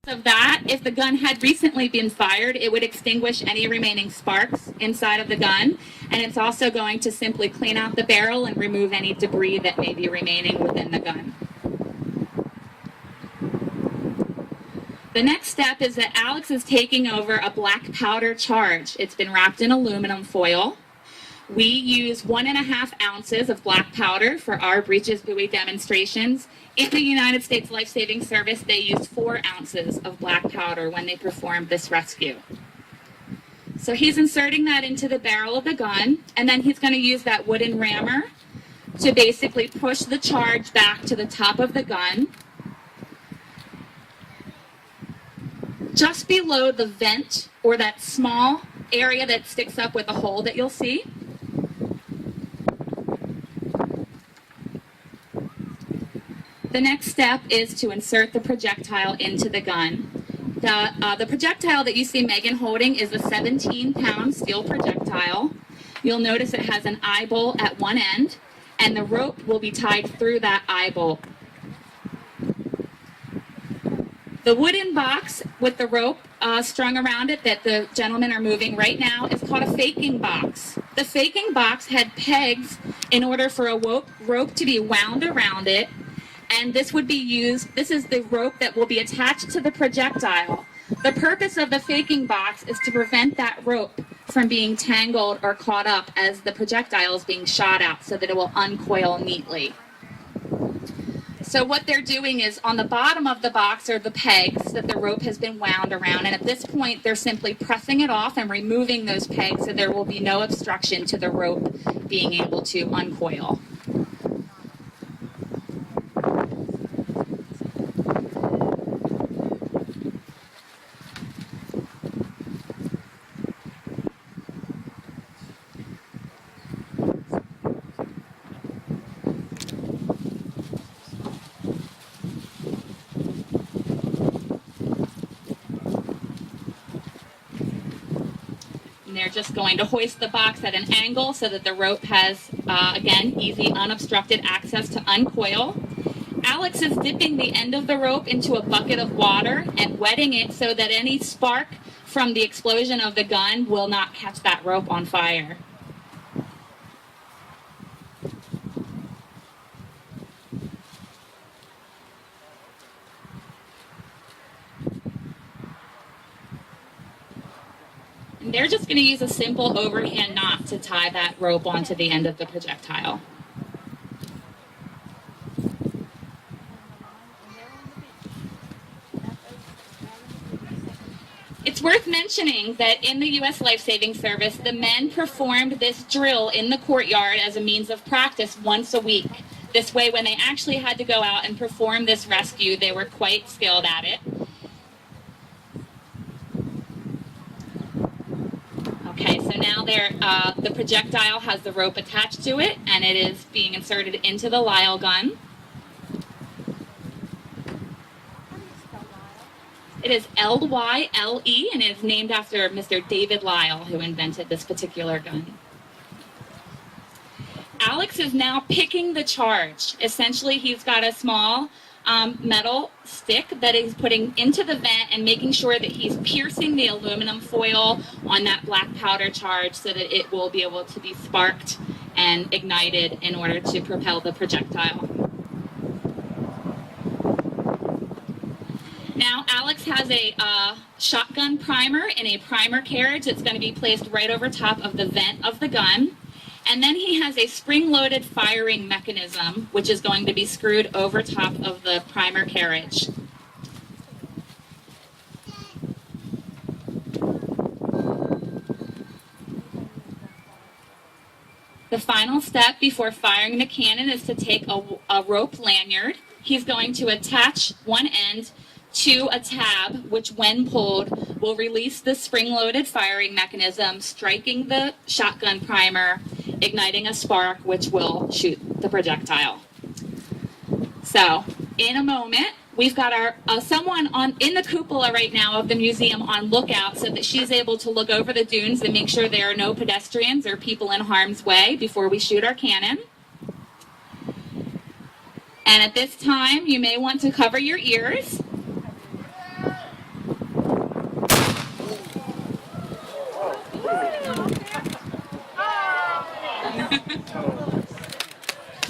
Of that, if the gun had recently been fired, it would extinguish any remaining sparks inside of the gun, and it's also going to simply clean out the barrel and remove any debris that may be remaining within the gun. The next step is that Alex is taking over a black powder charge. It's been wrapped in aluminum foil. We use 1.5 ounces of black powder for our breeches buoy demonstrations. In the United States Life Saving Service, they used 4 ounces of black powder when they performed this rescue. So he's inserting that into the barrel of the gun, and then he's going to use that wooden rammer to basically push the charge back to the top of the gun, just below the vent, or that small area that sticks up with a hole that you'll see. The next step is to insert the projectile into the gun. The projectile that you see Megan holding is a 17-pound steel projectile. You'll notice it has an eye bolt at one end, and the rope will be tied through that eye bolt. The wooden box with the rope strung around it that the gentlemen are moving right now is called a faking box. The faking box had pegs in order for a rope to be wound around it, and this would be used, this is the rope that will be attached to the projectile. The purpose of the faking box is to prevent that rope from being tangled or caught up as the projectile is being shot out, so that it will uncoil neatly. So what they're doing is on the bottom of the box are the pegs that the rope has been wound around, and at this point they're simply pressing it off and removing those pegs so there will be no obstruction to the rope being able to uncoil. They're just going to hoist the box at an angle so that the rope has, again, easy unobstructed access to uncoil. Alex is dipping the end of the rope into a bucket of water and wetting it so that any spark from the explosion of the gun will not catch that rope on fire. They're just going to use a simple overhand knot to tie that rope onto the end of the projectile. It's worth mentioning that in the U.S. Life Saving Service, the men performed this drill in the courtyard as a means of practice once a week. This way, when they actually had to go out and perform this rescue, they were quite skilled at it. Okay, so now the projectile has the rope attached to it, and it is being inserted into the Lyle gun. It is L-Y-L-E, and it is named after Mr. David Lyle, who invented this particular gun. Alex is now picking the charge. Essentially, he's got a small metal stick that he's putting into the vent and making sure that he's piercing the aluminum foil on that black powder charge so that it will be able to be sparked and ignited in order to propel the projectile. Now Alex has a shotgun primer in a primer carriage that's going to be placed right over top of the vent of the gun. And then he has a spring-loaded firing mechanism, which is going to be screwed over top of the primer carriage. The final step before firing the cannon is to take a rope lanyard. He's going to attach one end to a tab, which when pulled will release the spring-loaded firing mechanism, striking the shotgun primer, igniting a spark, which will shoot the projectile. So, in a moment, we've got our someone in the cupola right now of the museum on lookout so that she's able to look over the dunes and make sure there are no pedestrians or people in harm's way before we shoot our cannon. And at this time, you may want to cover your ears.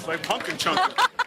like pumpkin chunking.